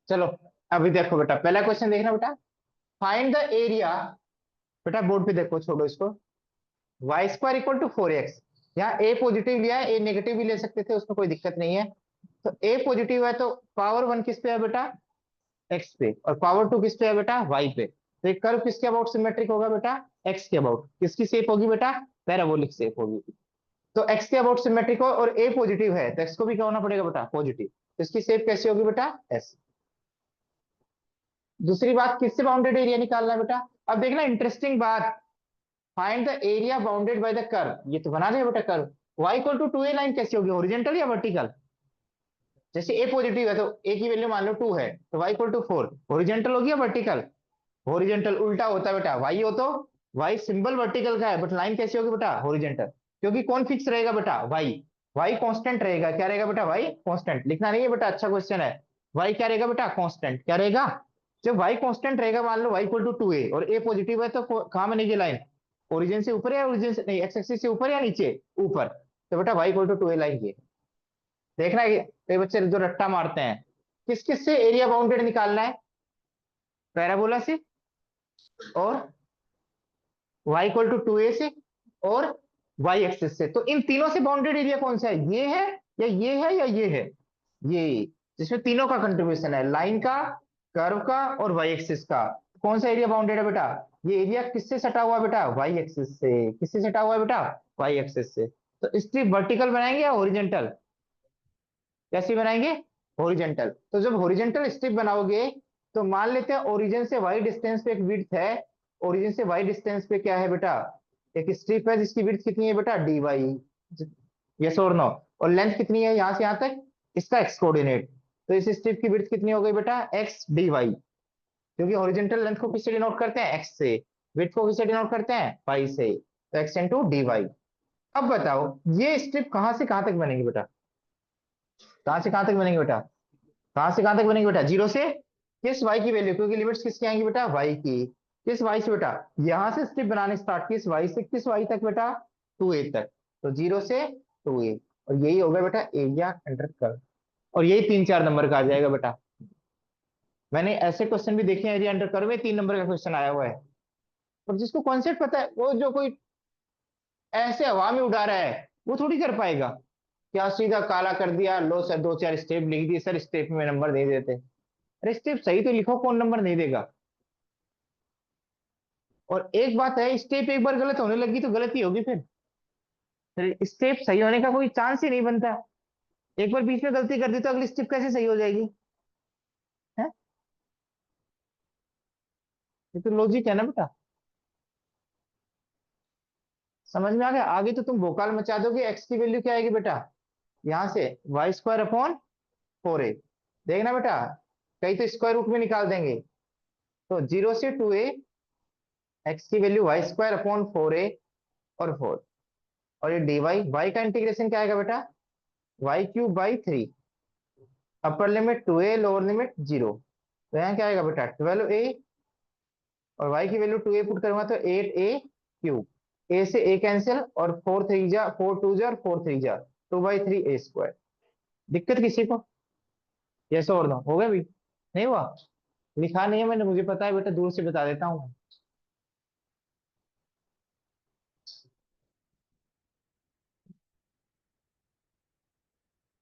चलो अभी देखो बेटा, पहला क्वेश्चन देखना बेटा। Find the area. बेटा बोर्ड पे देखो, छोड़ो इसको। Y square equal to 4x। यहाँ ए पॉजिटिव लिया है, ए नेगेटिव भी ले सकते थे, उसमें कोई दिक्कत नहीं है। तो ए पॉजिटिव है तो पावर 1 किस पे है बेटा? एक्स पे। और पावर 2 किस पे है बेटा? वाई पे। तो एक कर्व किसके अबाउट सिमेट्रिक होगा बेटा? एक्स के अबाउट। किसकी शेप होगी बेटा? पैराबोलिक शेप होगी। तो एक्स के अबाउट सिमेट्रिक हो और ए पॉजिटिव है, तो एक्स को भी क्या होना पड़ेगा बेटा? पॉजिटिव। तो इसकी शेप कैसी होगी बेटा? एस। दूसरी बात, किससे बाउंडेड एरिया निकालना है बेटा? अब देखना इंटरेस्टिंग बात। Find the area bounded by the curve. ये तो बना दिया बेटा curve. y equal to 2a line कैसी होगी? हॉरिजॉन्टल या वर्टिकल? जैसे ए पॉजिटिव है तो ए की वैल्यू मान लो 2 है, तो y इक्वल टू 4 हॉरिजॉन्टल होगी या वर्टिकल? हॉरिजॉन्टल। उल्टा होता है बेटा, y हो तो y सिंबल वर्टिकल का है, बट लाइन कैसी होगी बेटा? हॉरिजॉन्टल। क्योंकि कौन फिक्स रहेगा बेटा? y कांस्टेंट रहेगा। क्या रहेगा बेटा? y constant. लिखना नहीं है बेटा, अच्छा क्वेश्चन है। y क्या रहेगा बेटा? कांस्टेंट। क्या रहेगा? जब y कांस्टेंट रहेगा, मान लो y इक्वल टू 2a और a पॉजिटिव है, तो कहां बनेगी लाइन? ओरिजिन से ऊपर या ओरिजिन से नहीं, एक्स एक्सिस से ऊपर या नीचे? ऊपर। तो बेटा y equal to 2a line ये। देखना है कई बच्चे जो रट्टा मारते हैं, किस किस से एरिया बाउंडेड निकालना है? पैराबोला से, और y इक्वल टू 2a से, और y एक्सिस से। तो इन तीनों से बाउंडेड एरिया कौन सा है? ये है या ये है या ये है? ये, जिसमें तीनों का कंट्रीब्यूशन है, लाइन का, कर्व का और y एक्सिस का। कौन सा एरिया बाउंडेड है बेटा? ये एरिया किससे सटा हुआ है बेटा? y एक्सिस से। किससे सटा हुआ है बेटा? y एक्सिस से। तो स्ट्रिप वर्टिकल बनाएंगे या हॉरिजॉन्टल? कैसी बनाएंगे? हॉरिजॉन्टल। तो जब हॉरिजॉन्टल स्ट्रिप बनाओगे, तो मान लेते हैं ओरिजिन से y डिस्टेंस पे एक विड्थ है। ओरिजिन से y डिस्टेंस पे क्या है बेटा? एक स्ट्रिप है जिसकी विड्थ कितनी है बेटा? dy। यस और नो? और लेंथ कितनी है यहां से यहां तक? इसका एक्स कोऑर्डिनेट। तो इस स्ट्रिप की विड्थ कितनी हो गई बेटा? X dy। क्योंकि हॉरिजॉन्टल लेंथ को किससे डिनोट करते हैं? एक्स से। विड्थ को किससे डिनोट करते हैं? y से। तो एक्स इंटू dy। अब बताओ, ये स्ट्रिप कहां से कहां तक बनेगी बेटा? कहां से कहां तक बनेगी बेटा? कहां से कहां तक बनेगी बेटा? जीरो से किस y की वैल्यू? क्योंकि लिमिट्स किसकी आएंगी बेटा? y की। किस y से बेटा? यहां से स्ट्रिप बनाने स्टार्ट, किस y से किस y तक बेटा? 2a तक। तो जीरो से 2a। और यही होगा बेटा एरिया अंडर कर्व। और यही 3-4 नंबर का आ जाएगा बेटा। मैंने ऐसे क्वेश्चन भी देखे हैं, एरिया अंडर कर्व में 3 नंबर का क्वेश्चन आया हुआ है। और जिसको कॉन्सेप्ट पता है, वो जो कोई ऐसे हवा में उड़ा रहा है, वो थोड़ी कर पाएगा। क्या सीधा काला कर दिया, लो सर 2-4 स्टेप लिख दिए, सर स्टेप में नंबर दे देते। अरे स्टेप सही तो लिखो, कौन नंबर नहीं देगा? और एक बात है, स्टेप एक बार गलत होने लगी तो गलती होगी फिर स्टेप सही होने का कोई चांस ही नहीं बनता। एक बार बीच में गलती कर दी तो अगली स्टेप कैसे सही हो जाएगी? है? ये तो लॉजिक है ना बेटा। समझ में आ गया? आगे तो तुम भोकाल मचा दोगे। एक्स की वैल्यू क्या आएगी बेटा? यहां से वाई स्क्वायर अपॉन 4a। देखना बेटा, कहीं तो स्क्वायर रूट में निकाल देंगे। तो जीरो से 2a, एक्स की value Y square upon 4a और 4। और ये dy, y का इंटीग्रेशन क्या आएगा बेटा? y cube by 3। Upper limit 2a, lower limit 0। तो यहाँ क्या आएगा बेटा? 12a। और y की वैल्यू 2a पुट करूंगा तो 8a क्यूब। a से a कैंसिल, और 4 3 जा, 4 2 जा, और 4 3 जा, 2/3 a स्क्वायर। दिक्कत किसी को? यस और नो? हो गया भी? नहीं हुआ? लिखा नहीं है मैंने, मुझे पता है बेटा, दूर से बता देता हूँ।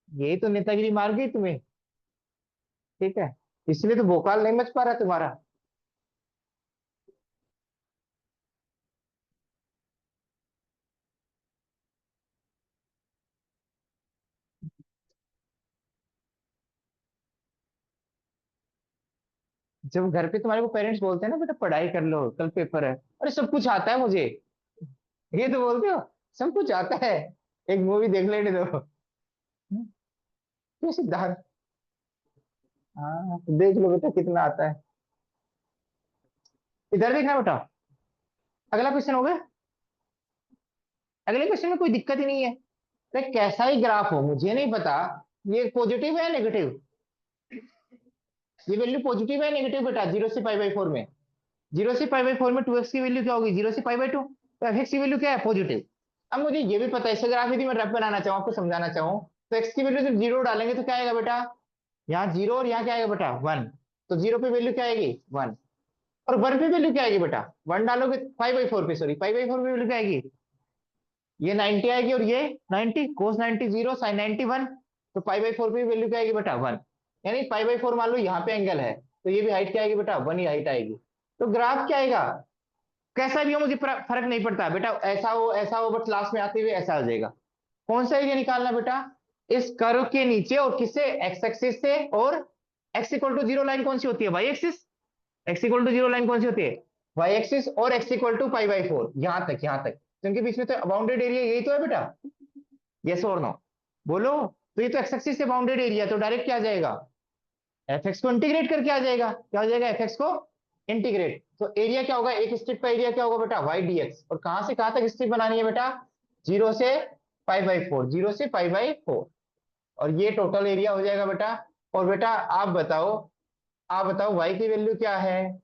यही तो नेतागिरी मार गई तुम्हें। ठीक है, इसलिए तो भोकाल नहीं मच पा रहा तुम्हारा। जब घर पे तुम्हारे को पेरेंट्स बोलते हैं ना, बेटा पढ़ाई कर लो कल पेपर है, अरे सब कुछ आता है मुझे, ये तो बोलते हो सब कुछ आता है, एक मूवी देख लेने दो। ये सिद्धार्थ। हाँ देख लो बेटा कितना आता है। इधर देखना बेटा, अगला क्वेश्चन हो गया। अगले क्वेश्चन में कोई दिक्कत ही नहीं है। अरे कैसा ही ग्राफ हो मुझे नहीं पता, ये पॉजिटिव है नेगेटिव? ये वैल्यू पॉजिटिव है नेगेटिव बेटा? 0 से π/4 में, 0 से π/4 में 2x की वैल्यू क्या होगी? 0 से π/2। तो fx की वैल्यू क्या है? पॉजिटिव। अब मुझे ये भी पता है, इस ग्राफ यदि मैं रफ बनाना चाहूँ, आपको समझाना चाहूँ, तो x की वैल्यू जब 0 डालेंगे तो क्या आएगा बेटा? यहाँ 0 और यहाँ क्या आएगा बेटा 1, तो 0 पे वैल्यू क्या आएगी 1, और 1 पे वैल्यू क्या आएगी बेटा 1 डालोगे 5/4 पे, सॉरी 5/4 पे वैल्यू क्या आएगी, ये 90 आएगी और ये 90, cos 90 0 sin 90 1, तो 5/4 पे वैल्यू क्या आएगी बेटा 1, यानी 5/4 मान लो यहाँ पे एंगल है, तो ये भी हाइट क्या आएगी बेटा 1 ही हाइट आएगी। तो ग्राफ क्या आएगा, कैसा भी हो मुझे फर्क नहीं पड़ता बेटा, ऐसा हो बट लास्ट में आते हुए ऐसा आ जाएगा। कौन सा एरिया निकालना बेटा, इस कर्व के नीचे और किससे, एक्स एक्सिस से, और X equal to zero line कौन सी होती है, Y axis, X equal to zero line कौन सी होती है, वाई एक्सिस, और एक्स इक्वल टू π/4, यहां तक तो इनके बीच में तो बाउंडेड एरिया यही तो है बेटा, यस और नो, बोलो। तो ये तो एक्स एक्सिस से बाउंडेड एरिया, तो डायरेक्ट क्या आ जाएगा, एफ एक्स को इंटीग्रेट करके आ जाएगा, क्या हो जाएगा एफ एक्स को इंटीग्रेट, तो एरिया क्या होगा, एक स्ट्रिप का एरिया क्या होगा बेटा वाई डीएक्स, और कहां से कहां तक स्ट्रिप बनानी है बेटा, 0 से π/4, 0 से π/4, और ये टोटल एरिया हो जाएगा बेटा। और बेटा आप बताओ y की वैल्यू क्या है,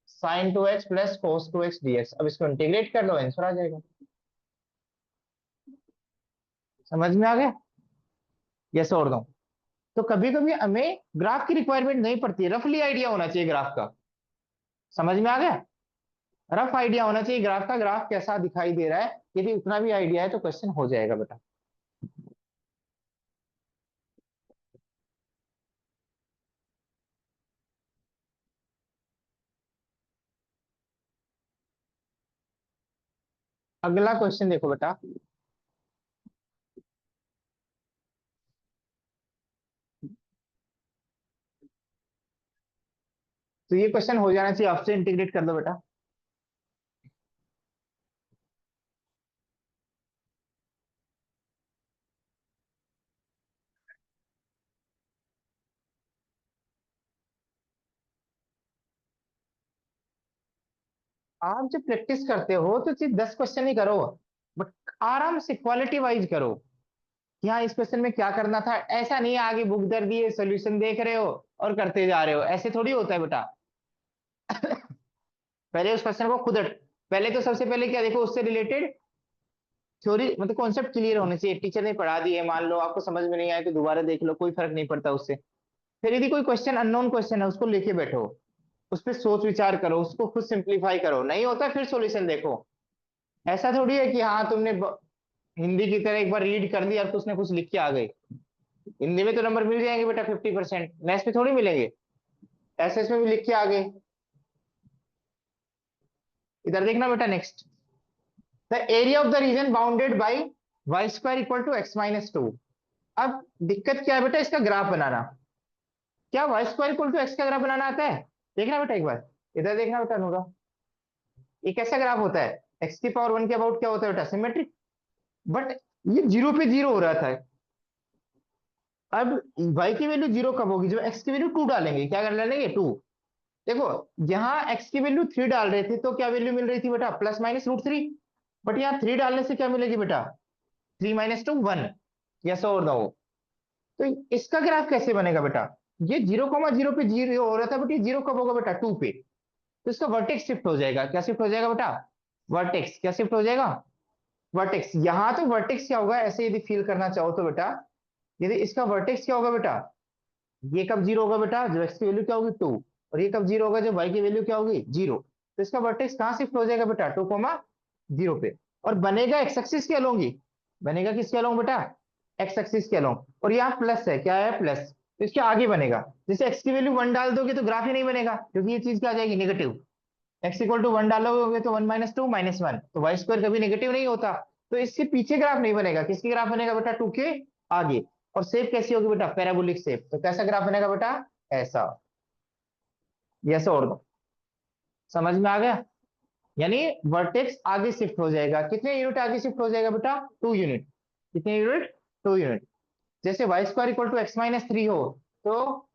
sin 2x plus cos 2x dx, अब इसको इंटीग्रेट कर लो आंसर आ जाएगा, समझ में आ गया, यस और नो। तो कभी कभी हमें ग्राफ की रिक्वायरमेंट नहीं पड़ती है, रफली आइडिया होना चाहिए ग्राफ का, समझ में आ गया, रफ आइडिया होना चाहिए ग्राफ का, ग्राफ कैसा दिखाई दे रहा है, यदि उतना भी आइडिया है तो क्वेश्चन हो जाएगा बेटा। अगला क्वेश्चन देखो बेटा, तो ये क्वेश्चन हो जाना चाहिए, आपसे इंटीग्रेट कर दो बेटा। आप जब प्रैक्टिस करते हो तो सिर्फ 10 क्वेश्चन ही करो, बट आराम से क्वालिटी वाइज करो, कि हाँ इस क्वेश्चन में क्या करना था, ऐसा नहीं है आगे बुक दर दिए सोल्यूशन देख रहे हो और करते जा रहे हो, ऐसे थोड़ी होता है बेटा। पहले उस क्वेश्चन को पहले तो सबसे पहले क्या देखो, उससे रिलेटेड थ्योरी मतलब कॉन्सेप्ट क्लियर होने चाहिए, टीचर ने पढ़ा दी है, मान लो आपको समझ में नहीं आए तो दोबारा देख लो, कोई फर्क नहीं पड़ता उससे। फिर यदि कोई क्वेश्चन अननोन क्वेश्चन है उसको लेके बैठो, उस पर सोच विचार करो, उसको खुद सिंप्लीफाई करो, नहीं होता फिर सॉल्यूशन देखो। ऐसा थोड़ी है कि हाँ तुमने हिंदी की तरह एक बार रीड कर लिया और कुछ ना कुछ लिख के आ गए, हिंदी में तो नंबर मिल जाएंगे बेटा 50%, मैथ्स में थोड़ी मिलेंगे, एसएस में भी लिख के आ गए। इधर देखना बेटा next, the area of the region bounded by Y square equal to x-2। अब दिक्कत क्या है बेटा, इसका ग्राफ बनाना, क्या Y square equal to X का ग्राफ बनाना आता है, देखना बेटा एक बार, इधर देखना बेटा नूरा, ये कैसा ग्राफ होता है, एक्स की पावर 1 के अबाउट क्या होता है बेटा सिमेट्रिक, बट ये 0 पे 0 हो रहा था। अब y की वैल्यू 0 कब होगी, जब x की वैल्यू 2 डालेंगे, क्या कर डालेंगे 2, देखो यहाँ x की वैल्यू 3 डाल रहे थे तो क्या वैल्यू मिल रही थी बेटा +-√3, बट यहाँ 3 डालने से क्या मिलेगी बेटा 3 - 2 1, यस और नो। तो इसका ग्राफ कैसे बनेगा बेटा, ये 0,0 पे 0 हो रहा था, बट ये 0 कब होगा बेटा 2 पे, तो इसका वर्टेक्स शिफ्ट हो जाएगा, क्या शिफ्ट हो जाएगा बेटा, वर्टेक्स क्या शिफ्ट हो जाएगा, वर्टेक्स। यहाँ तो वर्टेक्स क्या होगा, ऐसे यदि फील करना चाहो तो बेटा, यदि इसका वर्टेक्स क्या होगा बेटा, ये कब 0 होगा बेटा जब x की वैल्यू क्या होगी 2, और ये कब 0 होगा जब y की वैल्यू क्या होगी 0, तो इसका वर्टेक्स कहां शिफ्ट हो जाएगा बेटा 2,0 पे, और बनेगा एक्स एक्सिस के अलोंग ही, बनेगा किसके अलोंग बेटा, एक्स एक्सिस के अलोंग, और यहाँ प्लस है, क्या है प्लस, तो इसके आगे बनेगा, जैसे x की वैल्यू 1 डाल दोगे तो ग्राफ ही नहीं बनेगा, क्योंकि ये चीज क्या आ जाएगी नेगेटिव, x इक्वल टू 1 डालोगे तो 1 - 2 - 1, तो वाई स्क्वायर कभी नेगेटिव नहीं होता, तो इसके पीछे ग्राफ नहीं बनेगा, किसकी ग्राफ बनेगा बेटा 2 के आगे। और शेप कैसी होगी बेटा पैराबोलिक शेप, तो कैसा ग्राफ बनेगा बेटा ऐसा, यस और नो, समझ में आ गया, यानी वर्टेक्स आगे शिफ्ट हो जाएगा, कितने यूनिट आगे शिफ्ट हो जाएगा बेटा 2 यूनिट, कितने यूनिट 2 यूनिट, जैसे Y square equal to x-3 हो, तो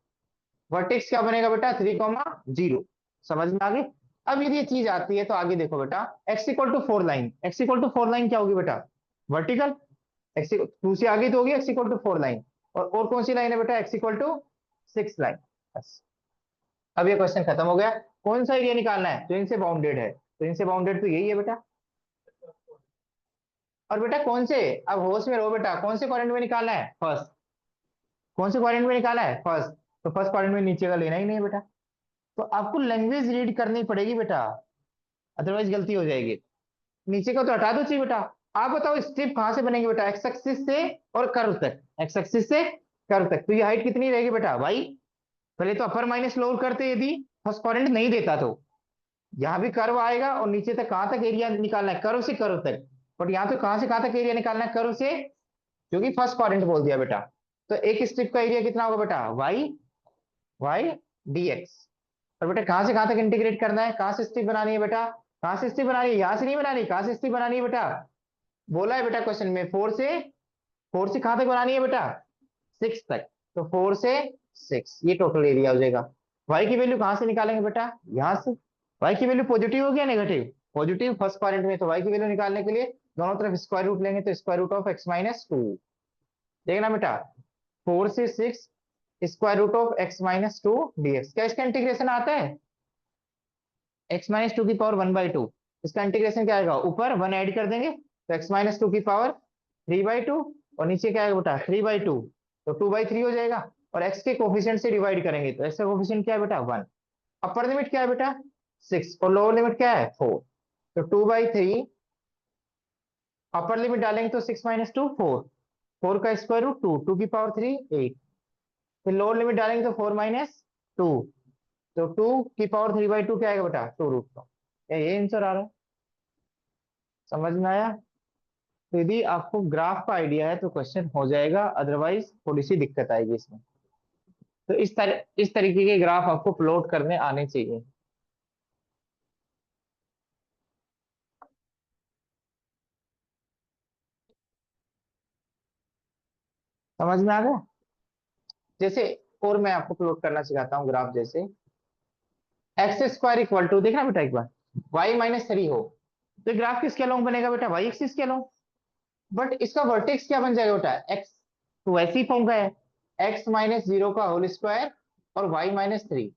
वर्टेक्स क्या बनेगा बेटा 3,0, समझ में आ गई। अब यदि ये चीज आती है तो आगे देखो बेटा, x equal to 4 line, x equal to 4 line क्या होगी बेटा वर्टिकल, एक्स 2 से आगे तो होगी x इक्वल टू 4 लाइन, और कौन सी लाइन है बेटा x इक्वल टू 6 लाइन, बस। अब ये क्वेश्चन खत्म हो गया, कौन सा एरिया निकालना है, तो इनसे बाउंडेड है, तो इनसे बाउंडेड तो यही है बेटा, और बेटा कौन से, अब होश में रहो बेटा, कौन से क्वाड्रेंट में निकालना है फर्स्ट, कौन से क्वाड्रेंट में निकाला है? फर्स्ट। तो फर्स्ट क्वाड्रेंट में नीचे का लेना ही नहीं है बेटा। तो आपको लैंग्वेज रीड करनी पड़ेगी बेटा, अदरवाइज गलती हो जाएगी। नीचे का तो हटा दो चाहिए बेटा। आप बताओ स्ट्रिप कहां से बनेगी बेटा? एक्स एक्सिस से और कर्व तक, एक्स एक्सिस से कर्व तक। तो ये हाइट कितनी रहेगी बेटा भाई? पहले तो अपर माइनस लोअर करते यदि फर्स्ट क्वाड्रेंट नहीं देता तो। यहाँ भी कर्व आएगा और नीचे तक कहां तक एरिया निकालना है? कर्व से कर्व तक। बट यहाँ तो कहां से कहां तक एरिया निकालना है? कर्व से, क्योंकि फर्स्ट क्वाड्रेंट बोल दिया बेटा। तो एक स्ट्रिप का एरिया कितना होगा बेटा? Y Y D X. और बेटा कहां से कहां तक इंटीग्रेट करना है? कहां से स्ट्रिप बनानी है बेटा? कहां से स्ट्रिप बनानी है? यहां से नहीं बनानी, कहां से स्ट्रिप बनानी है बेटा? बोला है बेटा क्वेश्चन में, फोर से कहां तक बनानी है बेटा? सिक्स तक। तो फोर से सिक्स, ये टोटल एरिया हो जाएगा। वाई की वैल्यू कहां से निकालेंगे बेटा? यहां से। वाई की वैल्यू पॉजिटिव हो गया नेगेटिव? पॉजिटिव फर्स्ट क्वाड्रेंट में। तो वाई की वैल्यू निकालने के लिए दोनों तरफ स्क्वायर रूट लेंगे, तो square root of X minus two. देखना बेटा, फोर से six square root of X minus two DX. क्या इसका इंटीग्रेशन आता है? एक्स माइनस टू की पावर वन बाई टू। इसका इंटीग्रेशन क्या आएगा? ऊपर वन ऐड कर देंगे तो एक्स माइनस टू की पावर थ्री बाई टू, और नीचे क्या आएगा बेटा? Three by two. तो टू बाई थ्री हो जाएगा। और एक्स के कोफिशिएंट से डिवाइड करेंगे तो एक्स का कोफिशिएंट क्या है बेटा? वन। अपर लिमिट क्या है बेटा? सिक्स। और लोअर लिमिट क्या है? फोर। तो two by three, upper limit डालेंगे तो six minus two four, four का स्क्वायर रूट टू, टू की पावर थ्री एट। फिर लोअर लिमिट डालेंगे तो फोर माइनस टू, तो टू की पावर थ्री बाई टू क्या आएगा बेटा? Two root two. ये आंसर आ रहा है, समझ में आया? तो यदि आपको ग्राफ का आइडिया है तो क्वेश्चन हो जाएगा, अदरवाइज थोड़ी सी दिक्कत आएगी इसमें। तो इस तरीके के ग्राफ आपको प्लॉट करने आने चाहिए। समझ में आ गया? जैसे और मैं आपको प्लॉट करना सिखाता हूँ ग्राफ। जैसे एक्स स्क्वायर इक्वल टू, देखना बेटा एक बार, वाई माइनस थ्री हो, तो ग्राफ किसके अलोंग बनेगा बेटा? वाई एक्सिस के अलोंग। बट इसका वर्टेक्स क्या बन जाएगा बेटा? एक्स। तो वैसे ही फॉर्म का है, एक्स माइनस जीरो का होल स्क्वायर और वाई माइनस थ्री।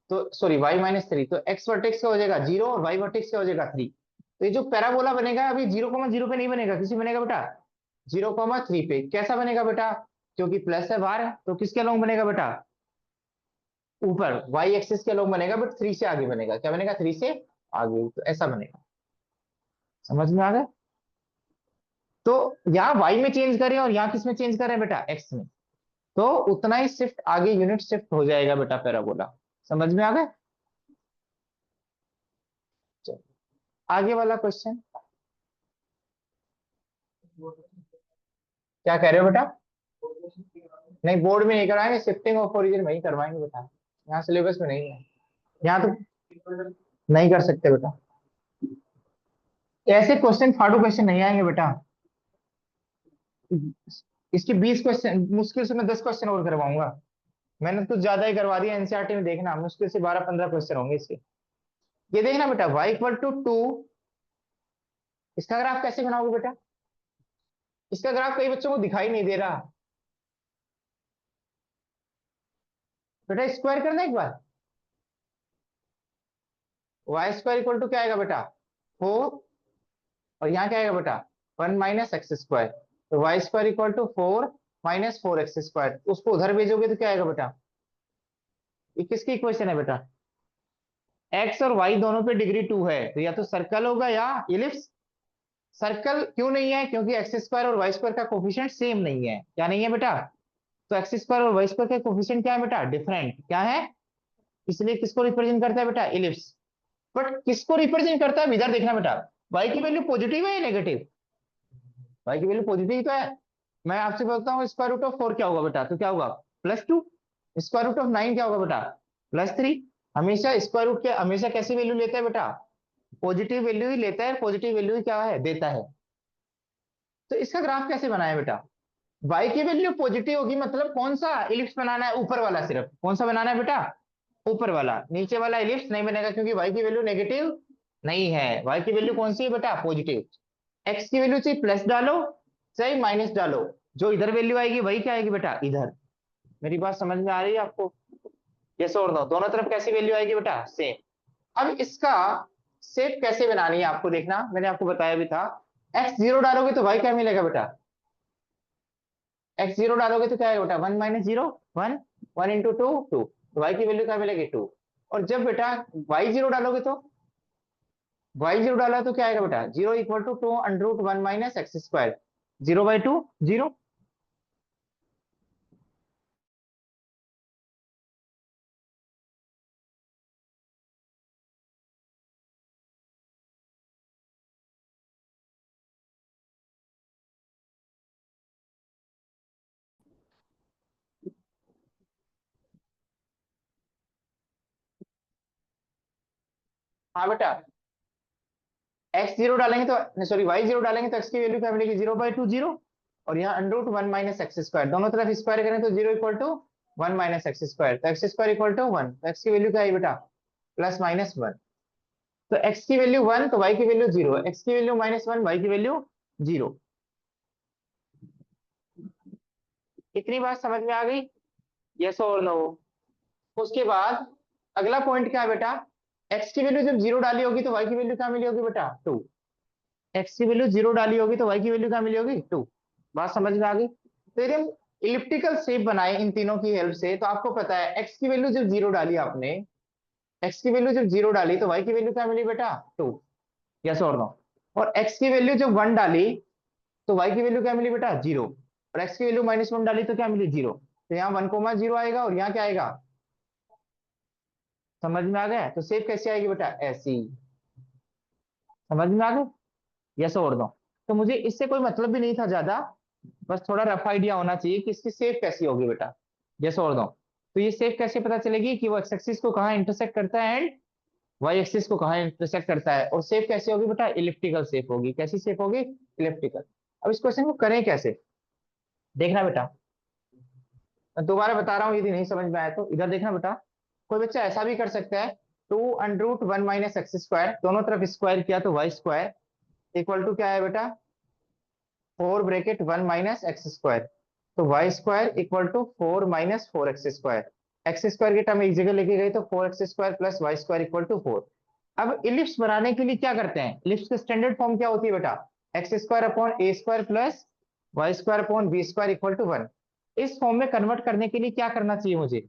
तो सॉरी, वाई माइनस थ्री। तो एक्स वर्टेक्स क्या हो जाएगा? जीरो, और वाई वर्टेक्स क्या हो जाएगा? थ्री। तो ये जो पैराबोला बनेगा अभी जीरो कॉमा जीरो पे नहीं बनेगा, किसी बनेगा बेटा? जीरो कॉमा थ्री पे। कैसा बनेगा बेटा? क्योंकि प्लस है बाहर, तो किसके अलोंग बनेगा बेटा? ऊपर वाई एक्सिस के अलोंग बनेगा, बट थ्री से आगे बनेगा। क्या बनेगा? थ्री से आगे। तो ऐसा बनेगा। समझ में आ गया? तो यहाँ वाई में चेंज करें और यहाँ किस में चेंज करें बेटा? एक्स में। तो उतना ही शिफ्ट आगे यूनिट शिफ्ट हो जाएगा बेटा पैराबोला। समझ में आ गया? चलो, आगे वाला क्वेश्चन। क्या कह रहे हो बेटा? नहीं, बोर्ड में नहीं करवाएंगे, शिफ्टिंग ऑफ ओरिजिन वही करवाएंगे बेटा। यहाँ सिलेबस में नहीं है। यहाँ तो नहीं कर सकते बेटा, ऐसे क्वेश्चन फाड़ू क्वेश्चन नहीं आएंगे बेटा। इसके 20 क्वेश्चन, मुश्किल से मैं 10 क्वेश्चन और करवाऊंगा। मैंने कुछ ज्यादा ही करवा दिया। एनसीईआरटी में देखना, मुश्किल से 12-15 क्वेश्चन होंगे इसके। ये देखना बेटा, y इक्वल टू टू, इसका ग्राफ कैसे बनाओगे बेटा? इसका ग्राफ कई बच्चों को दिखाई नहीं दे रहा बेटा। स्क्वायर करना एक बार, वाई स्क्वायर इक्वल टू क्या आएगा बेटा? फोर। और यहाँ क्या आएगा बेटा? One minus x square. तो Y square equal to four minus four x square. उसको उधर भेजोगे तो क्या आएगा बेटा? ये किसकी इक्वेशन है बेटा? एक्स और वाई दोनों पे डिग्री टू है, तो या तो सर्कल होगा या इलिप्स। सर्कल क्यों नहीं है? क्योंकि एक्स स्क्वायर और वाई स्क्वायर का कोफिशिएंट सेम नहीं है। क्या नहीं है बेटा? तो एक्स स्क्वायर और वाई स्क्वायर का कोफिशिएंट क्या है बेटा? डिफरेंट। क्या है? इसलिए किसको रिप्रेजेंट करता है बेटा? इलिप्स। बट किसको रिप्रेजेंट करता है? इधर देखना बेटा, वाई की वैल्यू पॉजिटिव है या नेगेटिव? वाई की वैल्यू पॉजिटिव तो है। मैं आपसे बोलता हूँ स्क्वायर रूट ऑफ फोर क्या होगा बेटा? तो क्या होगा? Plus two. Square root of nine क्या होगा बेटा? Plus three. हमेशा स्क्वायर रूट के हमेशा कैसी वैल्यू लेता है बेटा? पॉजिटिव वैल्यू ही लेता है, पॉजिटिव वैल्यू ही क्या है? देता है। तो इसका ग्राफ कैसे बनाया बेटा? वाई की वैल्यू पॉजिटिव होगी, मतलब कौन सा इलिप्स बनाना है? ऊपर वाला। सिर्फ कौन सा बनाना है बेटा? ऊपर वाला। नीचे वाला इलिप्स नहीं बनेगा, क्योंकि वाई की वैल्यू नेगेटिव नहीं है। वाई की वैल्यू कौन सी है बेटा? पॉजिटिव। एक्स की वैल्यू चाहे प्लस डालो चाहे माइनस डालो, जो इधर वैल्यू आएगी वही क्या आएगी बेटा? इधर। मेरी बात समझ में आ रही है आपको? यस और नो, दोनों तरफ कैसी वैल्यू आएगी बेटा? सेम। अब इसका शेप कैसे बनानी है आपको देखना, मैंने आपको बताया भी था। एक्स जीरो डालोगे तो वाई क्या मिलेगा बेटा? एक्स जीरो डालोगे तो क्या आएगा बेटा, 1 माइनस जीरो 1, 1 इंटू 2 2, तो वाई की वैल्यू क्या मिलेगी 2। और जब बेटा वाई जीरो डालोगे तो वाई जीरो डाला तो क्या आएगा बेटा, zero equal to 2 under root 1 minus x square, 0/2 0। हाँ बेटा, एक्स जीरो डालेंगे तो सॉरी वाई जीरो डालेंगे तो एक्स की वैल्यू क्या मिलेगी, 0/2 0। और यहाँ under root 1 minus x square, दोनों तरफ स्क्वायर करें तो 0 equal to 1 minus x square, तो एक्स स्क्वायर इक्वल टू 1, तो एक्स की वैल्यू क्या है बेटा, प्लस माइनस 1। तो एक्स की वैल्यू 1 तो वाई की वैल्यू 0, एक्स की वैल्यू -1 वाई की वैल्यू 0। इतनी बात समझ में आ गई, यस और नो। उसके बाद अगला पॉइंट क्या है बेटा, एक्स की वैल्यू जब 0 डाली होगी तो वाई की वैल्यू क्या मिली होगी बेटा, 2। एक्स की वैल्यू 0 डाली होगी तो वाई की वैल्यू क्या मिली होगी, 2। बात समझ में आ गई। तो यदि हम इलिप्टिकल शेप बनाए इन तीनों की हेल्प से, तो आपको पता है एक्स की वैल्यू जब 0 डाली आपने, एक्स की वैल्यू जब 0 डाली तो वाई की वैल्यू क्या मिली बेटा, 2। यस और नो। और एक्स की वैल्यू जब 1 डाली तो वाई की वैल्यू क्या मिली बेटा, 0। और एक्स की वैल्यू -1 डाली तो क्या मिली, 0। तो यहाँ 1,0 आएगा और यहाँ क्या आएगा, समझ में आ गया। तो शेप कैसी आएगी बेटा, ऐसी। समझ में आ गया, यस और नो। तो मुझे इससे कोई मतलब भी नहीं था ज्यादा, बस थोड़ा रफ आइडिया होना चाहिए कि इसकी शेप कैसी होगी बेटा, यस और नो। तो ये शेप कैसे पता चलेगी कि वो एक्स एक्सिस को कहाँ इंटरसेक्ट करता है एंड वाई एक्सिस को कहाँ इंटरसेक्ट करता है। और शेप कैसी होगी बेटा, इलिप्टिकल शेप होगी। कैसी शेप होगी, इलिप्टिकल। अब इस क्वेश्चन को करें कैसे, देखना बेटा, मैं दोबारा बता रहा हूँ, यदि नहीं समझ में आया तो इधर देखना बेटा। कोई बच्चा ऐसा भी कर सकता है, 2 under root 1 minus x square, दोनों तरफ स्क्वायर किया तो वाई स्क्वायर इक्वल टू क्या है बेटा, 4 ब्रैकेट 1 माइनस एक्स स्क्वायर। तो Y square equal to 4 minus 4 X square. X square की टर्म एक जगह लेके गए तो 4 X square plus Y square equal to 4। अब इलिप्स बनाने के लिए क्या करते हैं, इलिप्स की स्टैंडर्ड फॉर्म क्या होती है बेटा, X square upon A square plus Y square upon B square equal to 1। इस फॉर्म में कन्वर्ट करने के लिए क्या करना चाहिए मुझे,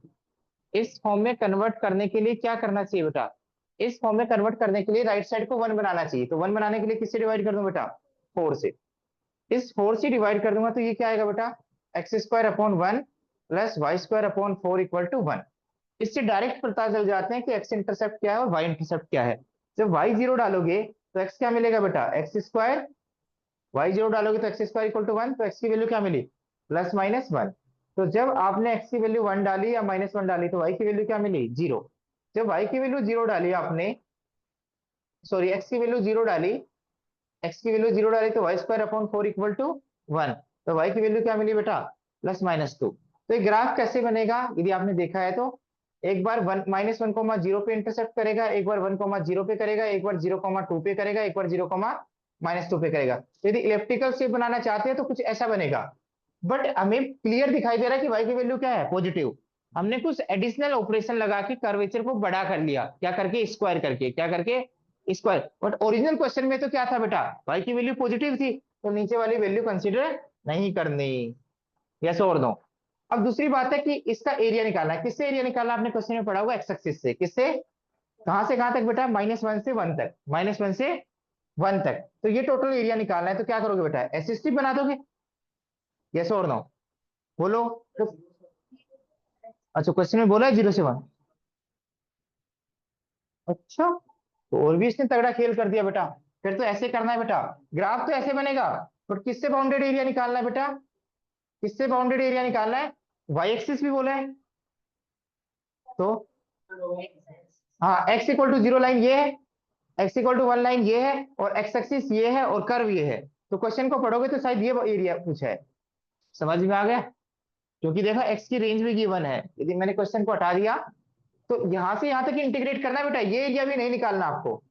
इस फॉर्म में कन्वर्ट करने के लिए क्या करना चाहिए बेटा, इस फॉर्म में कन्वर्ट करने के लिए राइट साइड को 1 बनाना चाहिए। तो 1 बनाने के लिए किससे डिवाइड कर दूं बेटा, 4 से। इस 4 से डिवाइड कर दूंगा तो ये क्या आएगा बेटा, X square upon 1 plus Y square upon 4 equal to 1। इससे डायरेक्ट पता चल जाते हैं कि एक्स इंटरसेप्ट क्या है और वाई इंटरसेप्ट क्या है। जब वाई जीरो डालोगे तो एक्स क्या मिलेगा बेटा, एक्स स्क्वायर, वाई जीरो डालोगे तो एक्स स्क्वायर इक्वल टू 1, तो एक्स की वैल्यू क्या मिली, +-1। तो जब आपने एक्स की वैल्यू 1 डाली या -1 डाली तो वाई की वैल्यू क्या मिली, 0। जब वाई की वैल्यू 0 डाली आपने, सॉरी एक्स की वैल्यू 0 डाली, एक्स की वैल्यू 0 डाली तो Y square upon 4 equal to 1। तो वाई की वैल्यू क्या मिली बेटा, +-2। तो ये ग्राफ कैसे बनेगा यदि आपने देखा है तो, एक बार -1,0 पे इंटरसेप्ट करेगा, एक बार 1,0 पे करेगा, एक बार 0,2 पे करेगा, एक बार 0,-2 पे करेगा। तो यदि इलेप्टिकल शेप बनाना चाहते हैं तो कुछ ऐसा बनेगा। बट हमें क्लियर दिखाई दे रहा है कि वाई की वैल्यू क्या है, पॉजिटिव। हमने कुछ एडिशनल ऑपरेशन लगा के कर्वेचर को बड़ा कर लिया, क्या करके, स्क्वायर करके, क्या करके, स्क्वायर। बट ओरिजिनल क्वेश्चन में तो क्या था बेटा, वाई की वैल्यू पॉजिटिव थी, तो नीचे वाली वैल्यू कंसीडर नहीं करनी। यस और नो। अब दूसरी बात है कि इसका एरिया निकालना है। किससे एरिया निकालना, आपने क्वेश्चन में पढ़ा होगा एक्स एक्सिस से। किससे, कहां से कहां तक बेटा, -1 से 1 तक, -1 से 1 तक। तो ये टोटल एरिया निकालना है, तो क्या करोगे बेटा, ऐसे स्ट्रिप बना दोगे। यस और नो, बोलो। तो अच्छा, क्वेश्चन में बोला है 0 से 1। अच्छा, तो और भी इसने तगड़ा खेल कर दिया बेटा। फिर तो ऐसे करना है बेटा, ग्राफ तो ऐसे बनेगा, बट किससे बाउंडेड एरिया निकालना है बेटा, किससे बाउंडेड एरिया निकालना है, वाई एक्सिस भी बोला है तो। हाँ, एक्स इक्वल टू 0 लाइन ये है, एक्स इक्वल टू 1 लाइन ये है, और एक्स एक्सिस ये है और कर्व ये है। तो क्वेश्चन को पढ़ोगे तो शायद ये एरिया कुछ है, समझ में आ गया। क्योंकि देखो एक्स की रेंज भी गिवन है, यदि मैंने क्वेश्चन को हटा दिया तो यहां से यहां तक इंटीग्रेट करना है बेटा, ये एरिया भी नहीं निकालना आपको।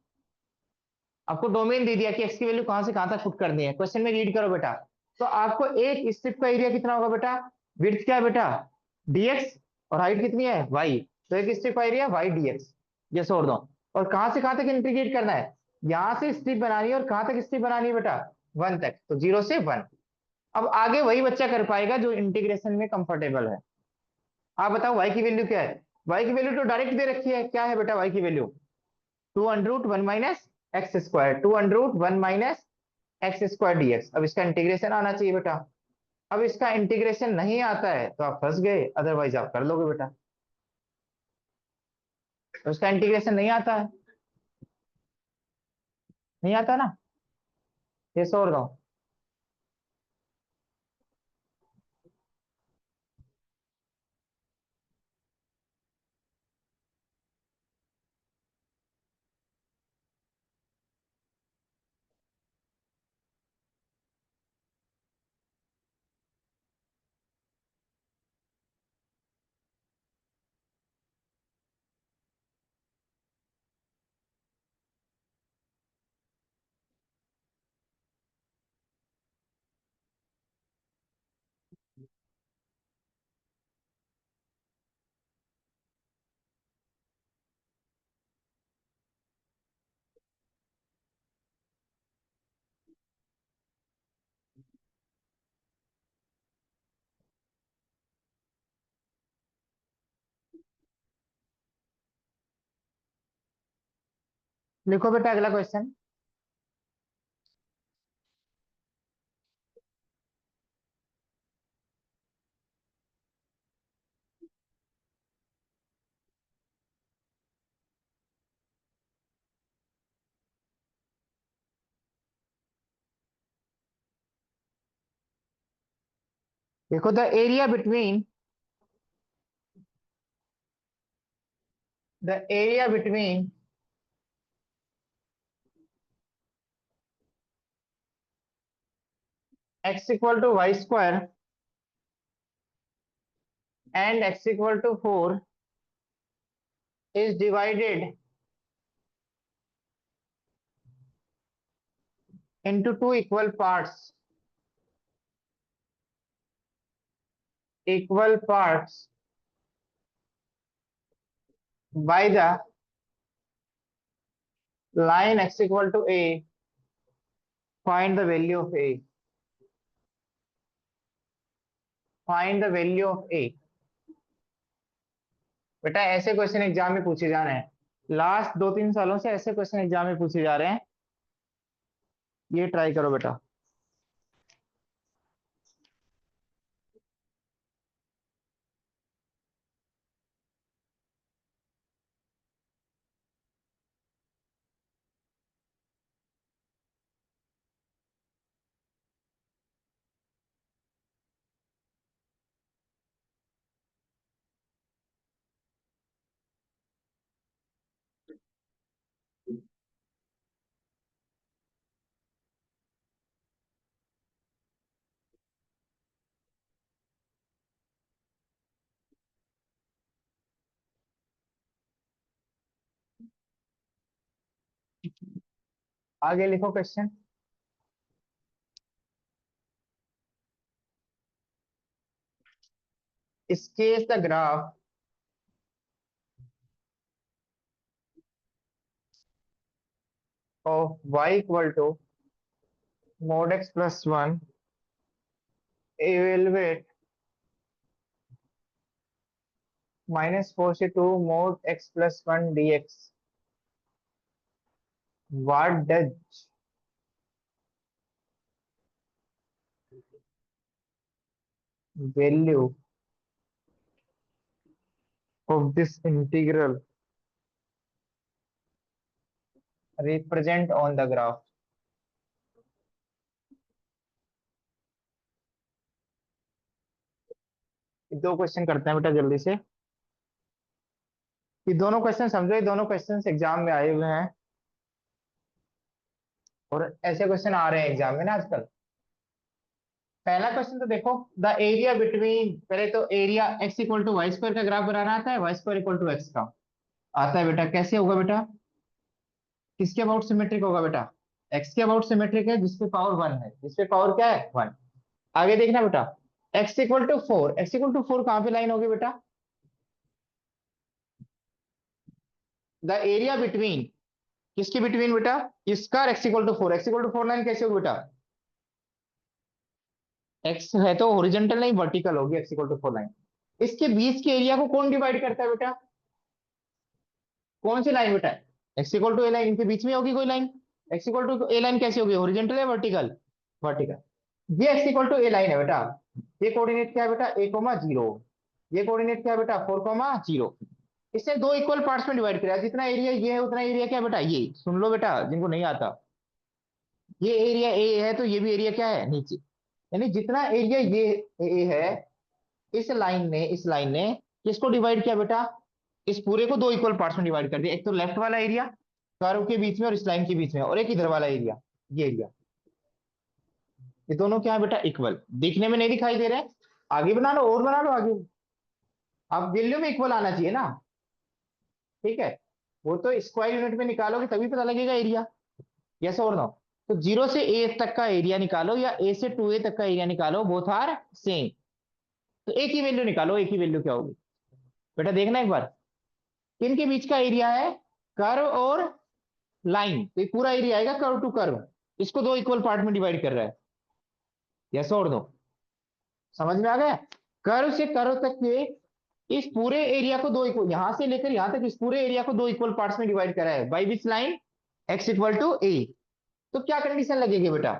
आपको डोमेन दे दिया कि एक्स की वैल्यू कहां से कहां तक पुट करनी है, क्वेश्चन में रीड करो बेटा। तो आपको एक स्ट्रिप का एरिया कितना होगा बेटा, विड्थ क्या है बेटा, dx, और हाइट कितनी है, y। तो एक स्ट्रिप का एरिया y dx। ये छोड़ दो। और कहां से कहां तक इंटीग्रेट करना है, यहां से स्ट्रिप बनानी है, और कहां तक स्ट्रिप बनानी है बेटा, 1 तक, तो 0 से 1। अब आगे वही बच्चा कर पाएगा जो इंटीग्रेशन में कंफर्टेबल है। आप बताओ वाई की वैल्यू क्या है? वाई की वैल्यू तो डायरेक्ट दे रखी है, क्या है बेटा वाई की वैल्यू? 2√1 - x², 2√1 - x² dx। अब इसका इंटीग्रेशन आना चाहिए बेटा। अब इसका इंटीग्रेशन नहीं आता है तो आप फंस गए, अदरवाइज आप कर लोगे बेटा। तो इसका इंटीग्रेशन नहीं आता है, नहीं आता ना, ये सो रहा हूं। लिखो बेटा अगला क्वेश्चन। देखो the area between x = y² and x = 4 is divided into two equal parts by the line x = a. Find the value of a. Find the value of a. बेटा ऐसे क्वेश्चन एग्जाम में पूछे जा रहे हैं, last 2-3 सालों से ऐसे क्वेश्चन एग्जाम में पूछे जा रहे हैं। ये ट्राई करो बेटा। आगे लिखो question. Sketch the graph of y = mod x+1, evaluate -4 से 2 mod x+1 dx. What does value of this integral represent on the graph? दो क्वेश्चन करते हैं बेटा जल्दी से। ये दोनों क्वेश्चन समझो, ये दोनों क्वेश्चन एग्जाम में आए हुए हैं और ऐसे क्वेश्चन आ रहे हैं एग्जाम में ना आजकल। पहला क्वेश्चन तो देखो, द एरिया बिटवीन, पहले तो एरिया x = y² का ग्राफ बनाना आता है, y² = x का आता है बेटा। कैसे होगा बेटा? किसके अबाउट सिमेट्रिक होगा बेटा? x के अबाउट सिमेट्रिक है, जिसपे पावर 1 है, जिसपे पावर क्या है 1। आगे देखना बेटा, x = 4, x = 4 कहां पे लाइन होगी बेटा? द एरिया बिटवीन, किसके बिटवीन बेटा? इसका x = 4, x = 4 लाइन कैसे होगी बेटा? एक्स है तो हॉरिजॉन्टल नहीं वर्टिकल होगी, एक्स इक्वल टू 4 लाइन। इसके बीच के एरिया को कौन डिवाइड करता है बेटा? कौन सी लाइन बेटा? X equal to A line, इनके बीच में होगी कोई line. X equal to A line कैसी होगी, हॉरिजॉन्टल या वर्टिकल? वर्टिकल। ये X equal to A line है बेटा। ये कोऑर्डिनेट क्या है बेटा, ए कोमा जीरो। ये कोऑर्डिनेट क्या है बेटा, 4 कोमा जीरो। इससे दो इक्वल पार्ट्स में डिवाइड किया, जितना एरिया ये है उतना एरिया क्या है बेटा, ये सुन लो बेटा जिनको नहीं आता। ये एरिया ए है तो ये भी एरिया क्या है, नीचे। यानी जितना एरिया ये ए है, इस लाइन ने किसको डिवाइड किया बेटा, इस पूरे को दो इक्वल पार्ट्स में डिवाइड कर दिया। एक तो लेफ्ट वाला एरिया कर्व के बीच में और इस लाइन के बीच में, और एक इधर वाला एरिया, ये एरिया। ये दोनों क्या है बेटा, इक्वल। दिखने में नहीं दिखाई दे रहे, आगे बना लो और बना लो आगे। अब वैल्यू में इक्वल आना चाहिए ना, ठीक है। वो तो स्क्वायर यूनिट में निकालोगे तभी पता लगेगा एरिया। यस और नो? तो जीरो से ए तक का एरिया निकालो या ए से टू ए तक का एरिया निकालो, बोथ आर सेम। तो एक ही वैल्यू निकालो, एक ही वैल्यू क्या होगी बेटा, देखना एक बार। किन के बीच का एरिया है, कर्व और लाइन, तो ये पूरा एरिया आएगा कर्व टू कर्व। इसको दो इक्वल पार्ट में डिवाइड कर रहा है। यस और नो? समझ में आ गया? कर्व से कर्व तक के इस पूरे एरिया को दो इक्वल, यहां से लेकर यहां तक इस पूरे एरिया को दो इक्वल पार्ट्स में डिवाइड करा है by which line, x equal to a. तो क्या कंडीशन लगेगी बेटा,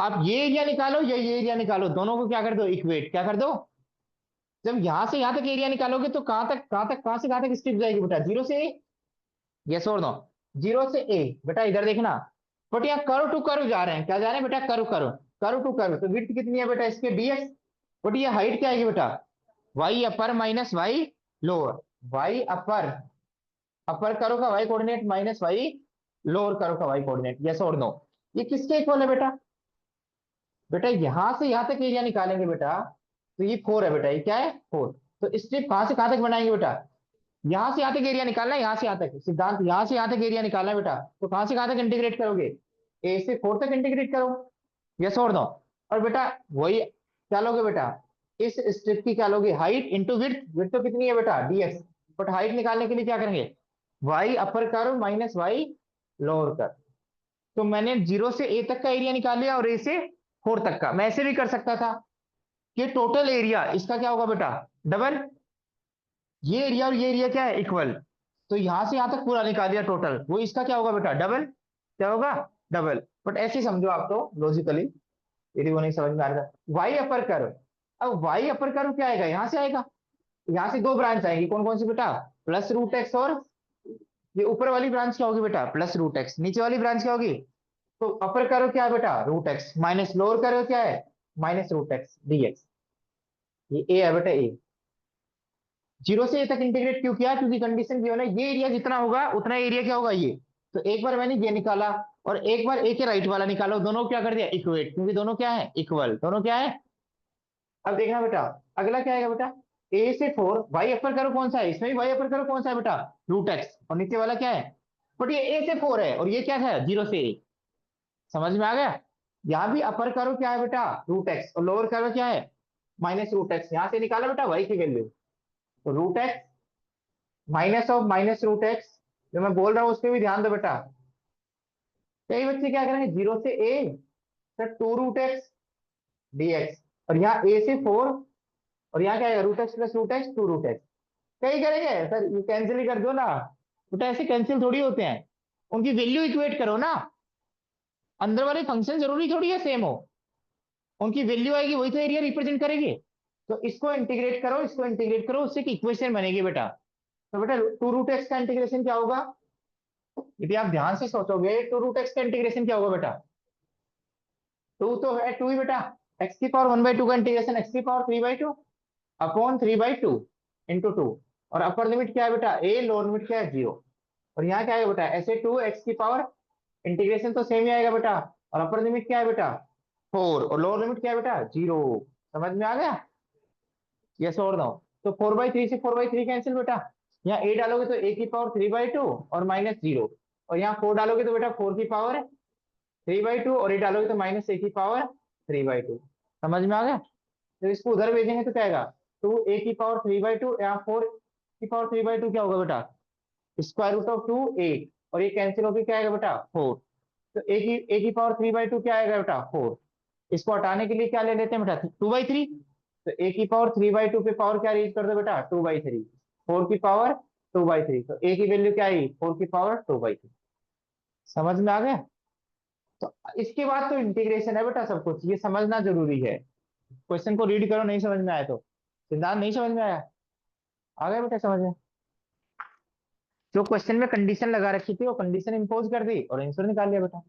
आप ये एरिया निकालो या ये एरिया निकालो, दोनों को क्या कर दो, इक्वेट। क्या कर दो, जब यहां से यहां तक एरिया निकालोगे तो कहां से कहां तक स्ट्रिप जाएगी बेटा, जीरो से ए। यस और नो? जीरो से ए बेटा, इधर देखना। बट यहाँ कर्व टू कर्व जा रहे हैं, क्या जा रहे हैं बेटा, curve curve. Curve to curve, तो विड्थ कितनी है बेटा इसके, डीएक्स। बट ये हाइट क्या आएगी बेटा, y upper minus Y lower. Y upper, upper करो का y coordinate minus Y lower करो का वाई कोऑर्डिनेट। यस और नो? ये किसके इक्वल है बेटा, बेटा यहां से यहां तक एरिया निकालेंगे बेटा, तो ये 4 है बेटा, ये क्या है, 4। तो स्ट्रिप कहां से कहां तक बनाएंगे बेटा, यहां से यहां तक एरिया निकालना है, यहां से यहां तक सिद्धांत, यहां से यहां तक एरिया निकालना है बेटा। तो कहां से कहां तक इंटीग्रेट करोगे, ए से 4 तक इंटीग्रेट करो। यस और नो? और बेटा वही क्या लोगे बेटा, इस स्ट्रिप की क्या लोगे, हाइट इंटू विड्थ। विड्थ तो कितनी है बेटा, डीएक्स। बट हाइट निकालने के लिए क्या करेंगे, Y upper curve minus Y lower curve. तो मैंने जीरो से ए तक का एरिया निकाल लिया और ए से 4 तक का। मैं ऐसे भी कर सकता था कि टोटल एरिया इसका क्या होगा बेटा, डबल। ये एरिया और ये एरिया क्या है, इक्वल। तो यहां से यहां तक पूरा निकाल दिया टोटल, वो इसका क्या होगा बेटा, डबल। क्या होगा, डबल। बट ऐसे ही समझो आप तो लॉजिकली, यदि वो नहीं समझ में आ रहा, वाई अपर कर्व। अब वाई अपर कर्व क्या आएगा, यहां से आएगा। यहां से दो ब्रांच आएंगी, कौन कौन सी बेटा, प्लस रूट एक्स, और ये ऊपर वाली ब्रांच क्या होगी बेटा, प्लस रूट एक्स। नीचे वाली ब्रांच क्या होगी, तो अपर करो क्या है बेटा, रूट एक्स, माइनस लोअर करो क्या है, माइनस रूट एक्स डीएक्स। ये ए है बेटा, ए। जीरो से ए तक इंटीग्रेट क्यों किया, क्योंकि कंडीशन भी होना, ये एरिया जितना होगा उतना एरिया क्या होगा ये। तो एक बार मैंने ये निकाला और एक बार ए के राइट वाला निकालो, दोनों क्या कर दिया, इक्वेट, क्योंकि दोनों क्या है, इक्वल। दोनों क्या है। अब देखना बेटा, अगला क्या आएगा बेटा, ए से 4, वाई अपर करो कौन सा है, इसमें भी वाई अपर करो कौन सा है बेटा, रूट एक्स। और नीचे वाला क्या है, बट ये ए से 4 है और ये क्या है, जीरो से ए। समझ में आ गया? यहाँ भी अपर करो क्या है बेटा, रूट एक्स, और लोअर करो क्या है, माइनस रूट एक्स। यहां से निकाला बेटा वाई की वैल्यू, तो root X minus of minus root X. जो मैं बोल रहा हूँ उस पर भी ध्यान दो बेटा। कई बच्चे क्या करेंगे, जीरो से a sir 2 root x dx, और यहाँ ए से 4, और यहाँ क्या है, root x plus root x 2 root x. कई करेंगे सर ये कैंसिल ही कर दो ना, बेटा ऐसे कैंसिल थोड़ी होते हैं। उनकी वैल्यू इक्वेट करो ना, अंदर वाले फंक्शन जरूरी थोड़ी है सेम हो। उनकी वैल्यू आएगी वही तो एरिया रिप्रेजेंट करेगी। तो इसको इंटीग्रेट करो, इसको इंटीग्रेट करो, उससे इक्वेशन बनेगी बेटा। तो बेटा 2 रूट एक्स का इंटीग्रेशन क्या होगा, यदि आप ध्यान से सोचोगे 2 रूट एक्स का इंटीग्रेशन क्या होगा बेटा, 2 तो है 2 ही बेटा। एक्स की पावर 1/2 का इंटीग्रेशन एक्स की पावर 3/2 अपॉन 3/2 इंटू 2। और अपर लिमिट क्या है बेटा ए, लोअर लिमिट क्या है 0। और यहाँ क्या है बेटा, ऐसे 2 एक्स की पावर, इंटीग्रेशन तो सेम ही आएगा बेटा। और अपर लिमिट क्या है बेटा 4, और लोअर लिमिट क्या है बेटा 0। समझ में आ गया, यस और नो? तो 4/3 से 4/3 कैंसिल बेटा। यहाँ ए डालोगे तो ए की पावर 3/2 और माइनस 0। और यहाँ 4 डालोगे तो बेटा 4 की पावर 3/2, और ए डालोगे तो माइनस ए की पावर 3/2। समझ में आ गया? तो इसको उधर भेजेंगे तो क्या आएगा, टू ए की पावर 3/2, यहाँ 4 की पावर 3/2 क्या होगा बेटा, स्क्वायर रूट ऑफ 2 8। और ये कैंसिल होकर क्या आएगा बेटा 4। तो ए की पावर 3/2 क्या आएगा बेटा 4। इसको हटाने के लिए क्या ले लेते हैं बेटा, 2/3। तो ए की पावर 3/2 पे पावर क्या रीड कर दो बेटा, 2/3। 4 की पावर 2/3, तो ए की वैल्यू क्या आई, 4 की पावर 2/3। समझ में आ गया। तो इसके बाद तो इंटीग्रेशन है बेटा, सब कुछ ये समझना जरूरी है। क्वेश्चन को रीड करो, नहीं समझ में आया तो, सिद्धांत नहीं समझ में आया, आ गया बेटा समझ में। जो क्वेश्चन में कंडीशन लगा रखी थी वो कंडीशन इंपोज कर दी और आंसर निकाल लिया बेटा।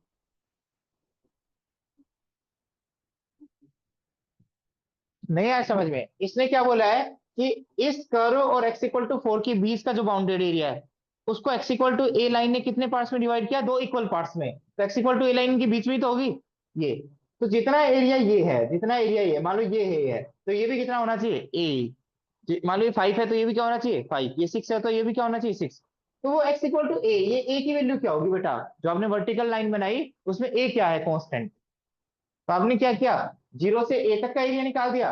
नहीं आया समझ में, इसने क्या बोला है कि इस कर्व और x इक्वल टू 4 के बीच का जो बाउंडेड एरिया है उसको x equal to A line ने कितने पार्ट्स में डिवाइड किया, दो इक्वल पार्ट्स में। तो x equal to A line के बीच में ही तो होगी ये। तो जितना एरिया ये है, जितना एरिया ये मान लो ये है, तो ये भी कितना होना चाहिए ए। मान लो ये 5 है तो ये भी क्या होना चाहिए 5, ये 6 है तो ये भी क्या होना चाहिए 6। तो वो x इक्वल टू ए, ये ए की वैल्यू क्या होगी बेटा, जो आपने वर्टिकल लाइन बनाई उसमें ए क्या है, कांस्टेंट। तो आपने क्या किया, 0 से ए तक का एरिया निकाल दिया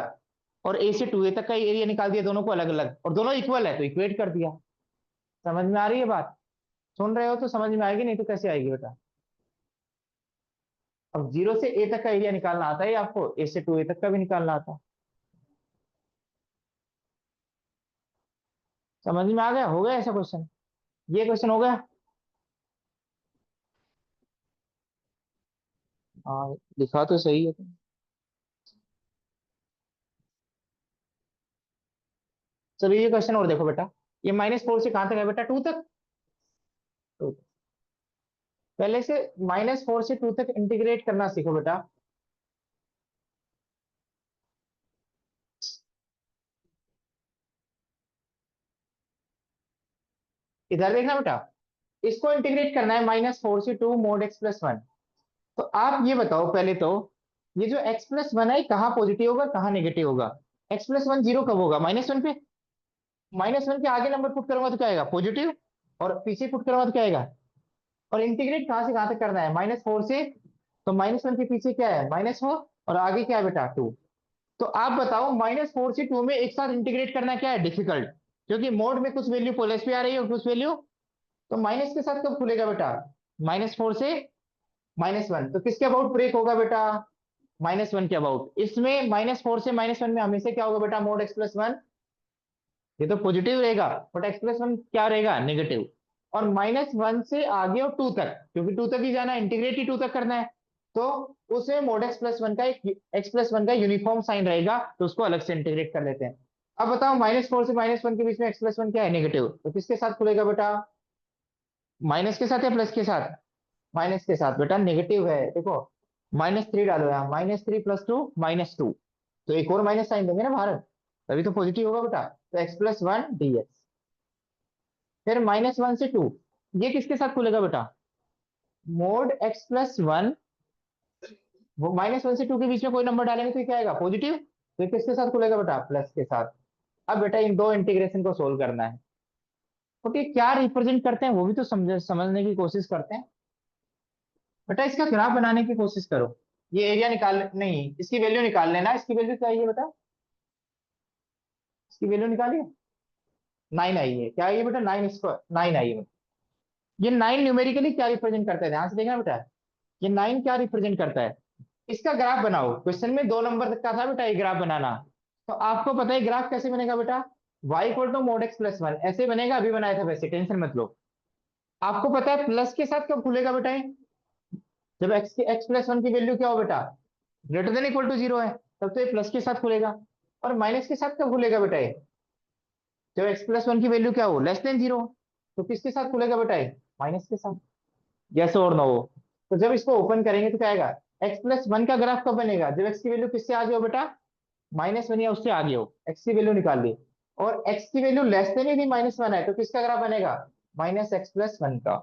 और ए से 2a तक का एरिया निकाल दिया, दोनों को अलग अलग, और दोनों इक्वल है तो इक्वेट कर दिया। समझ में आ रही है बात, सुन रहे हो तो समझ में आएगी, नहीं तो कैसे आएगी बेटा। अब 0 से ए तक का एरिया निकालना आता है आपको, ए से 2a तक का भी निकालना आता है। समझ में आ गया, हो गया ऐसा क्वेश्चन, ये क्वेश्चन हो गया। हाँ लिखा तो सही है तुम। चलो ये क्वेश्चन और देखो बेटा, ये -4 से कहां तक है बेटा, 2 तक। 2 तक। पहले से -4 से 2 तक इंटीग्रेट करना सीखो बेटा। इधर देखना बेटा, इसको इंटीग्रेट करना है -4 से 2 mod x प्लस 1। तो आप ये बताओ पहले तो, ये जो x प्लस 1 है कहाँ पॉजिटिव होगा कहाँ नेगेटिव होगा। x प्लस 1 जीरो कब होगा, -1 पे। -1 के आगे नंबर पुट करूंगा तो क्या आएगा पॉजिटिव, और पीछे पुट करूंगा तो क्या आएगा। और इंटीग्रेट कहाँ से कहाँ तक करना है, -4 से। तो -1 के पीछे क्या है -4, और आगे क्या है बेटा 2। तो आप बताओ -4 से 2 में एक साथ इंटीग्रेट करना क्या है डिफिकल्ट, क्योंकि मोड में कुछ वैल्यू प्लस पे आ रही है और कुछ वैल्यू। तो माइनस के साथ कब खुलेगा बेटा, -4 से -1, तो किसके अबाउट ब्रेक होगा बेटा, -1 के अबाउट। इसमें -4 से -1 में हमेशा क्या होगा बेटा, मोड x प्लस 1, ये तो पॉजिटिव रहेगा, बट x प्लस 1 क्या रहेगा नेगेटिव। और -1 से आगे और 2 तक, क्योंकि 2 तक ही जाना है, इंटीग्रेट ही 2 तक करना है। तो उसमें मोड x प्लस 1 का एक x प्लस 1 का यूनिफॉर्म साइन रहेगा, तो उसको अलग से इंटीग्रेट कर लेते हैं। अब बताओ -4 से -1 के बीच में x प्लस 1 क्या है नेगेटिव, तो किसके साथ खुलेगा बेटा, माइनस के साथ या प्लस के साथ, माइनस के साथ बेटा, नेगेटिव है देखो। -3 डालो यहाँ, -3 प्लस 2 -2, तो एक और माइनस साइन देंगे ना बाहर, तभी तो पॉजिटिव होगा बेटा। तो x प्लस 1 dx। फिर -1 से 2, ये किसके साथ खुलेगा बेटा, मोड x प्लस 1। वो -1 से 2 के बीच में कोई नंबर डालेंगे तो ये क्या आएगा पॉजिटिव, तो ये किसके साथ खुलेगा बेटा, प्लस के साथ। अब बेटा इन दो इंटीग्रेशन को सोल्व करना है, तो ये क्या रिप्रेजेंट करते हैं वो भी तो समझने की कोशिश करते हैं। बेटा इसका ग्राफ बनाने की कोशिश करो, ये एरिया निकाल, नहीं इसकी वैल्यू निकाल लेना, इसकी वैल्यू क्या आई है बेटा, इसकी वैल्यू निकालिए। 9 आई है, क्या आई है बेटा, 9 स्क्वायर 9 आई है। ये 9 न्यूमेरिकली क्या रिप्रेजेंट करता है, ध्यान से देखना बेटा, ये 9 क्या रिप्रेजेंट करता है। इसका ग्राफ बनाओ, क्वेश्चन में 2 नंबर तक का था बेटा ये ग्राफ बनाना। तो आपको पता है ग्राफ कैसे बनेगा बेटा, y equal to mod x plus 1 ऐसे बनेगा, अभी बनाया था वैसे, टेंशन मत लो। आपको पता है प्लस के साथ कब खुलेगा बेटा ये? जब x प्लस 1 की वैल्यू क्या हो बेटा, ग्रेटर देन इक्वल टू 0 है, तब तो ये प्लस के साथ खुलेगा। और माइनस के साथ कब खुलेगा बेटा ये, जब x प्लस 1 की वैल्यू क्या हो, लेस देन 0। तो किसके साथ खुलेगा बेटा ये, माइनस के साथ। यस और नो। तो जब इसको ओपन करेंगे तो क्या आएगा, x प्लस 1 का ग्राफ कब बनेगा, जब x की वैल्यू किससे आगे हो बेटा, -1 या उससे आगे हो, x की वैल्यू निकाल ली। और x की वैल्यू लेस देन यदि -1 है तो किसका ग्राफ बनेगा, -x प्लस 1 का।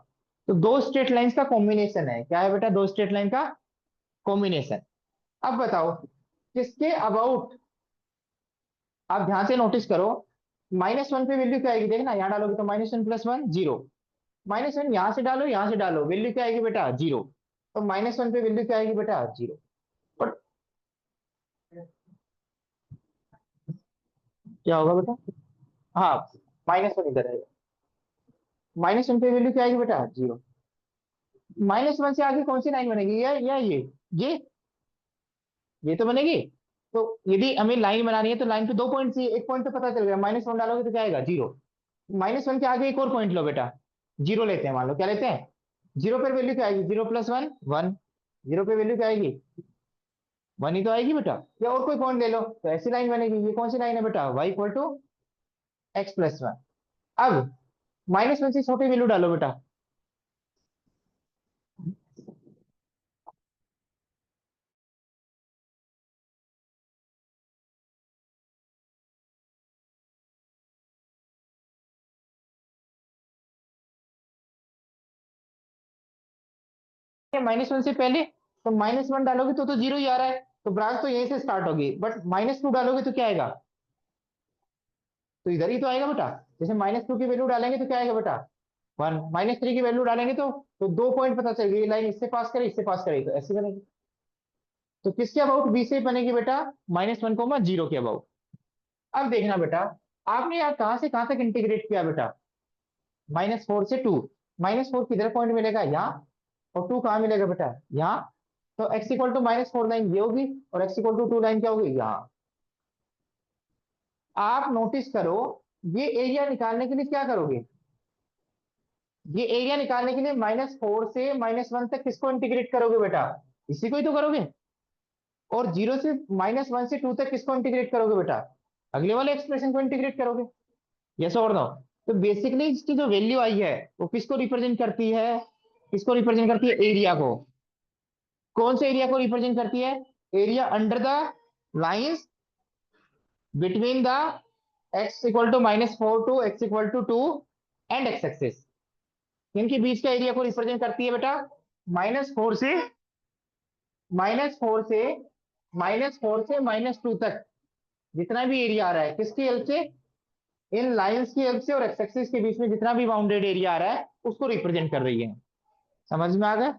तो दो स्ट्रेट लाइंस का कॉम्बिनेशन है, क्या है बेटा, दो स्ट्रेट लाइन का कॉम्बिनेशन। अब बताओ किसके अबाउट, आप ध्यान से नोटिस करो, -1 पे वैल्यू क्या आएगी देखना, यहाँ डालोगे तो -1 प्लस 1 0, -1 यहाँ से डालो यहाँ से डालो, वैल्यू क्या आएगी बेटा 0। तो -1 पे वैल्यू क्या आएगी बेटा 0। और क्या होगा बेटा, हाँ -1 इधर है, -1 पे वैल्यू क्या आएगी बेटा 0। -1 से आगे कौन सी लाइन बनेगी, ये या ये ये तो बनेगी। तो यदि हमें लाइन बनानी है तो लाइन पे 2 पॉइंट चाहिए, एक पॉइंट तो पता चल गया, -1 डालोगे तो क्या आएगा, 0। -1 के आगे एक और पॉइंट लो बेटा, 0 लेते हैं, मान लो क्या लेते हैं, 0 पर वैल्यू क्या आएगी, 0 + 1 1, 0 पे वैल्यू क्या आएगी, 1 ही तो आएगी बेटा। या और कोई पॉइंट ले लो तो ऐसी लाइन बनेगी। ये कौन सी लाइन है बेटा, y = x + 1। अब -1 से छोटी वैल्यू डालो बेटा, -1 से पहले तो -1 डालोगे तो 0 ही आ रहा है, तो ब्रांच तो यहीं से स्टार्ट होगी, बट -2 डालोगे तो क्या आएगा, तो इधर ही तो आएगा बेटा। जैसे -2 की वैल्यू डालेंगे तो क्या आएगा बेटा, 1, -3 की वैल्यू डालेंगे तो 2 पॉइंट पता चल गई, ये लाइन इससे पास करे इससे पास करेगी तो ऐसी बनेगी। तो किसके अबाउट बी से बनेगी बेटा, -1, 0 के अबाउट। अब देखना बेटा, आपने यार कहां से कहां तक इंटीग्रेट किया बेटा, -4 से 2, -4 किधर पॉइंट मिलेगा, यहाँ, और 2 कहाँ मिलेगा बेटा, यहाँ। तो x = -4 लाइन ये होगी, और x = 2 लाइन क्या होगी, यहाँ। आप नोटिस करो, ये एरिया निकालने के लिए क्या करोगे, ये एरिया निकालने के लिए -4 से -1 तक किसको इंटीग्रेट करोगे बेटा, इसी को ही तो करोगे। और 0 से -1 से 2 तक किसको इंटीग्रेट करोगे बेटा, अगले वाले एक्सप्रेशन को इंटीग्रेट करोगे। यस और नो। तो बेसिकली इसकी जो वैल्यू आई है वो किसको रिप्रेजेंट करती है, किसको रिप्रेजेंट करती है, एरिया को। कौन से एरिया को रिप्रेजेंट करती है, area under the lines between the x = -4 to x = 2 and x axis. इनके बीच का एरिया को रिप्रेजेंट करती है बेटा, -4 से -4 से -2 तक जितना भी एरिया आ रहा है, किसकी हेल्प से, इन लाइंस की हेल्प से, और एक्स एक्सिस के बीच में जितना भी बाउंडेड एरिया आ रहा है उसको रिप्रेजेंट कर रही है। समझ में आ गया,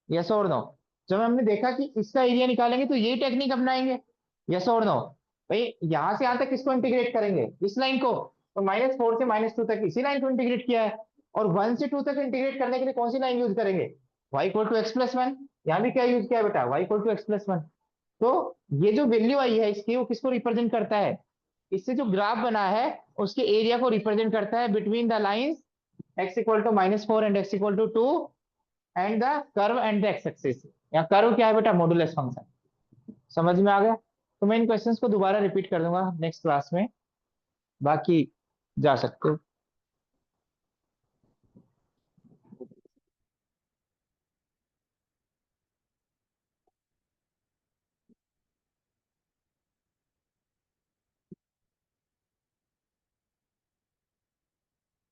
यस और नो। जब हमने देखा कि इसका एरिया निकालेंगे तो यही टेक्निक अपनाएंगे, यस और नो। भाई यहां से यहां तक किसको इंटीग्रेट करेंगे, इस लाइन को, तो -4 से -2 तक इसी लाइन को इंटीग्रेट किया है। और 1 से 2 तक इंटीग्रेट करने के लिए कौन सी लाइन यूज करेंगे, y = x + 1। यहाँ भी क्या यूज किया है बेटा, y = x + 1। तो ये जो वैल्यू आई है इसकी, वो किसको रिप्रेजेंट करता है, इससे जो ग्राफ बना है उसके एरिया को रिप्रेजेंट करता है between the lines x = -4 and x = 2 and the curve and the x axis. यहाँ कर्व क्या है बेटा, मॉडुलस फंक्शन। समझ में आ गया। तो मैं इन क्वेश्चंस को दोबारा रिपीट कर दूंगा नेक्स्ट क्लास में, बाकी जा सकते हो।